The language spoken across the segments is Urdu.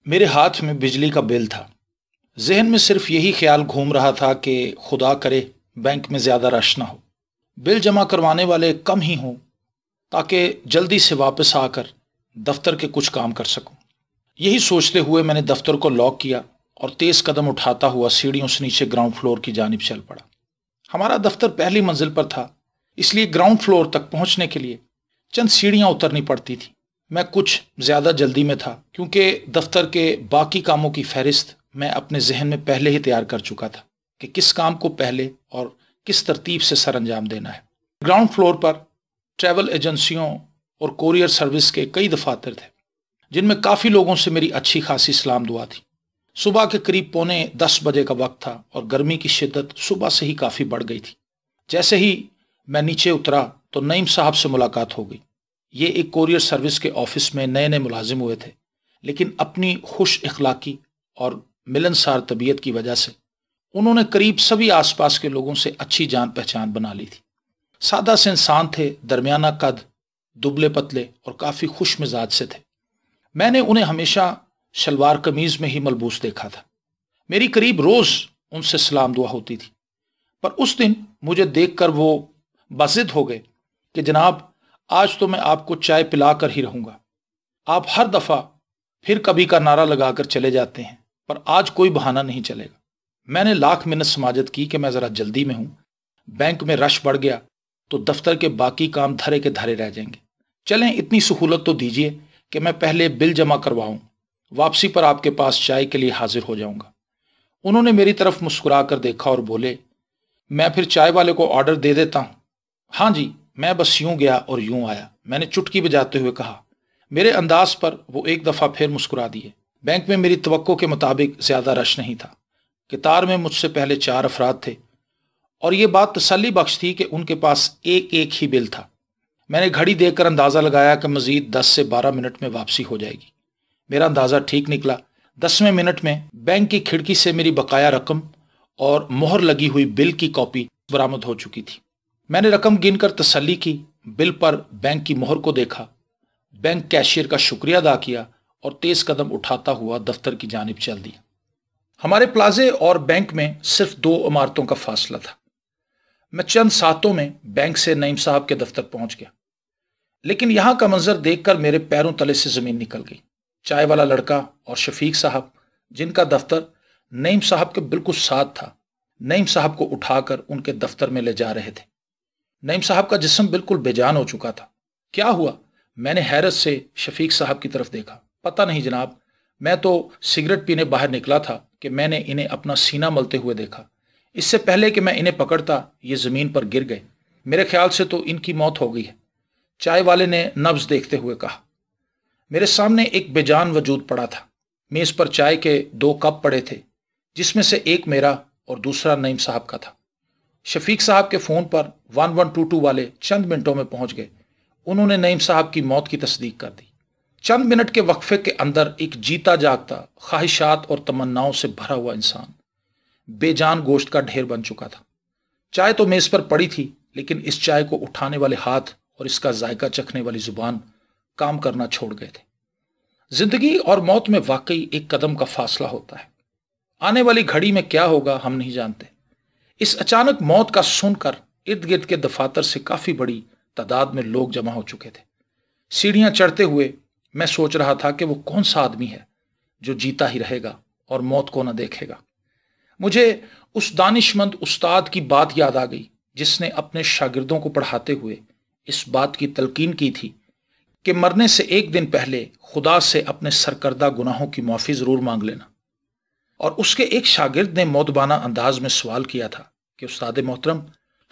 میرے ہاتھ میں بجلی کا بل تھا۔ ذہن میں صرف یہی خیال گھوم رہا تھا کہ خدا کرے بینک میں زیادہ رش نہ ہو، بل جمع کروانے والے کم ہی ہوں تاکہ جلدی سے واپس آ کر دفتر کے کچھ کام کر سکوں۔ یہی سوچتے ہوئے میں نے دفتر کو لاک کیا اور تیز قدم اٹھاتا ہوا سیڑھیوں سے نیچے گراؤنڈ فلور کی جانب چل پڑا۔ ہمارا دفتر پہلی منزل پر تھا، اس لیے گراؤنڈ فلور تک پہنچنے کے لیے چند سیڑھیاں اترنی پڑتی تھی۔ میں کچھ زیادہ جلدی میں تھا کیونکہ دفتر کے باقی کاموں کی فہرست میں اپنے ذہن میں پہلے ہی تیار کر چکا تھا کہ کس کام کو پہلے اور کس ترتیب سے سر انجام دینا ہے۔ گراؤنڈ فلور پر ٹریول ایجنسیوں اور کوریئر سروس کے کئی دفاتر تھے جن میں کافی لوگوں سے میری اچھی خاصی سلام دعا تھی۔ صبح کے قریب 9:45 بجے کا وقت تھا اور گرمی کی شدت صبح سے ہی کافی بڑھ گئی تھی۔ جیسے ہی میں نیچے اترا تو نعیم صاحب سے ملاقات ہو گئی۔ یہ ایک کوریئر سروس کے آفس میں نئے نئے ملازم ہوئے تھے، لیکن اپنی خوش اخلاقی اور ملنسار طبیعت کی وجہ سے انہوں نے قریب سبھی آس پاس کے لوگوں سے اچھی جان پہچان بنا لی تھی۔ سادہ سے انسان تھے، درمیانہ قد، دبلے پتلے اور کافی خوش مزاج سے تھے۔ میں نے انہیں ہمیشہ شلوار قمیض میں ہی ملبوس دیکھا تھا۔ میری قریب روز ان سے سلام دعا ہوتی تھی، پر اس دن مجھے دیکھ کر وہ بضد ہو گئے کہ جناب آج تو میں آپ کو چائے پلا کر ہی رہوں گا۔ آپ ہر دفعہ پھر کبھی کا نعرہ لگا کر چلے جاتے ہیں، پر آج کوئی بہانہ نہیں چلے گا۔ میں نے لاکھ منت سماجت کی کہ میں ذرا جلدی میں ہوں، بینک میں رش بڑھ گیا تو دفتر کے باقی کام دھرے کے دھرے رہ جائیں گے۔ چلیں اتنی سہولت تو دیجیے کہ میں پہلے بل جمع کرواؤں، واپسی پر آپ کے پاس چائے کے لیے حاضر ہو جاؤں گا۔ انہوں نے میری طرف مسکرا کر دیکھا اور بولے، میں پھر چائے والے کو آرڈر دے دیتا ہوں۔ ہاں جی، میں بس یوں گیا اور یوں آیا، میں نے چٹکی بجاتے ہوئے کہا۔ میرے انداز پر وہ ایک دفعہ پھر مسکرا دیے۔ بینک میں میری توقع کے مطابق زیادہ رش نہیں تھا۔ قطار میں مجھ سے پہلے 4 افراد تھے اور یہ بات تسلی بخش تھی کہ ان کے پاس ایک ہی بل تھا۔ میں نے گھڑی دیکھ کر اندازہ لگایا کہ مزید 10 سے 12 منٹ میں واپسی ہو جائے گی۔ میرا اندازہ ٹھیک نکلا۔ 10ویں منٹ میں بینک کی کھڑکی سے میری بقایا رقم اور مہر لگی ہوئی بل کی کاپی برآمد ہو چکی تھی۔ میں نے رقم گن کر تسلی کی، بل پر بینک کی مہر کو دیکھا، بینک کیشیئر کا شکریہ ادا کیا اور تیز قدم اٹھاتا ہوا دفتر کی جانب چل دیا۔ ہمارے پلازے اور بینک میں صرف 2 عمارتوں کا فاصلہ تھا۔ میں چند ساعتوں میں بینک سے نعیم صاحب کے دفتر پہنچ گیا، لیکن یہاں کا منظر دیکھ کر میرے پیروں تلے سے زمین نکل گئی۔ چائے والا لڑکا اور شفیق صاحب، جن کا دفتر نعیم صاحب کے بالکل ساتھ تھا، نعیم صاحب کو اٹھا کر ان کے دفتر میں لے جا رہے تھے۔ نعیم صاحب کا جسم بالکل بے جان ہو چکا تھا۔ کیا ہوا؟ میں نے حیرت سے شفیق صاحب کی طرف دیکھا۔ پتہ نہیں جناب، میں تو سگریٹ پینے باہر نکلا تھا کہ میں نے انہیں اپنا سینہ ملتے ہوئے دیکھا۔ اس سے پہلے کہ میں انہیں پکڑتا یہ زمین پر گر گئے۔ میرے خیال سے تو ان کی موت ہو گئی ہے، چائے والے نے نبض دیکھتے ہوئے کہا۔ میرے سامنے ایک بے جان وجود پڑا تھا۔ میز پر چائے کے 2 کپ پڑے تھے، جس میں سے ایک میرا اور دوسرا نعیم صاحب کا تھا۔ شفیق صاحب کے فون پر 1122 والے چند منٹوں میں پہنچ گئے۔ انہوں نے نعیم صاحب کی موت کی تصدیق کر دی۔ چند منٹ کے وقفے کے اندر ایک جیتا جاگتا، خواہشات اور تمناؤں سے بھرا ہوا انسان بے جان گوشت کا ڈھیر بن چکا تھا۔ چائے تو میز پر پڑی تھی، لیکن اس چائے کو اٹھانے والے ہاتھ اور اس کا ذائقہ چکھنے والی زبان کام کرنا چھوڑ گئے تھے۔ زندگی اور موت میں واقعی ایک قدم کا فاصلہ ہوتا ہے۔ آنے والی گھڑی میں کیا ہوگا ہم نہیں جانتے۔ اس اچانک موت کا سن کر ارد گرد کے دفاتر سے کافی بڑی تعداد میں لوگ جمع ہو چکے تھے۔ سیڑھیاں چڑھتے ہوئے میں سوچ رہا تھا کہ وہ کون سا آدمی ہے جو جیتا ہی رہے گا اور موت کو نہ دیکھے گا۔ مجھے اس دانشمند استاد کی بات یاد آ گئی جس نے اپنے شاگردوں کو پڑھاتے ہوئے اس بات کی تلقین کی تھی کہ مرنے سے 1 دن پہلے خدا سے اپنے سرکردہ گناہوں کی معافی ضرور مانگ لینا۔ اور اس کے ایک شاگرد نے مؤدبانہ انداز میں سوال کیا تھا کہ استاد محترم،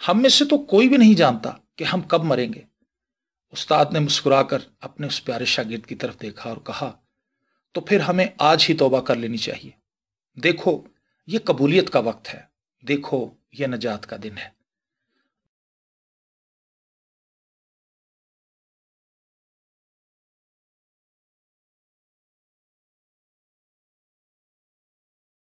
ہم میں سے تو کوئی بھی نہیں جانتا کہ ہم کب مریں گے۔ استاد نے مسکرا کر اپنے اس پیارے شاگرد کی طرف دیکھا اور کہا، تو پھر ہمیں آج ہی توبہ کر لینی چاہیے۔ دیکھو یہ قبولیت کا وقت ہے، دیکھو یہ نجات کا دن ہے۔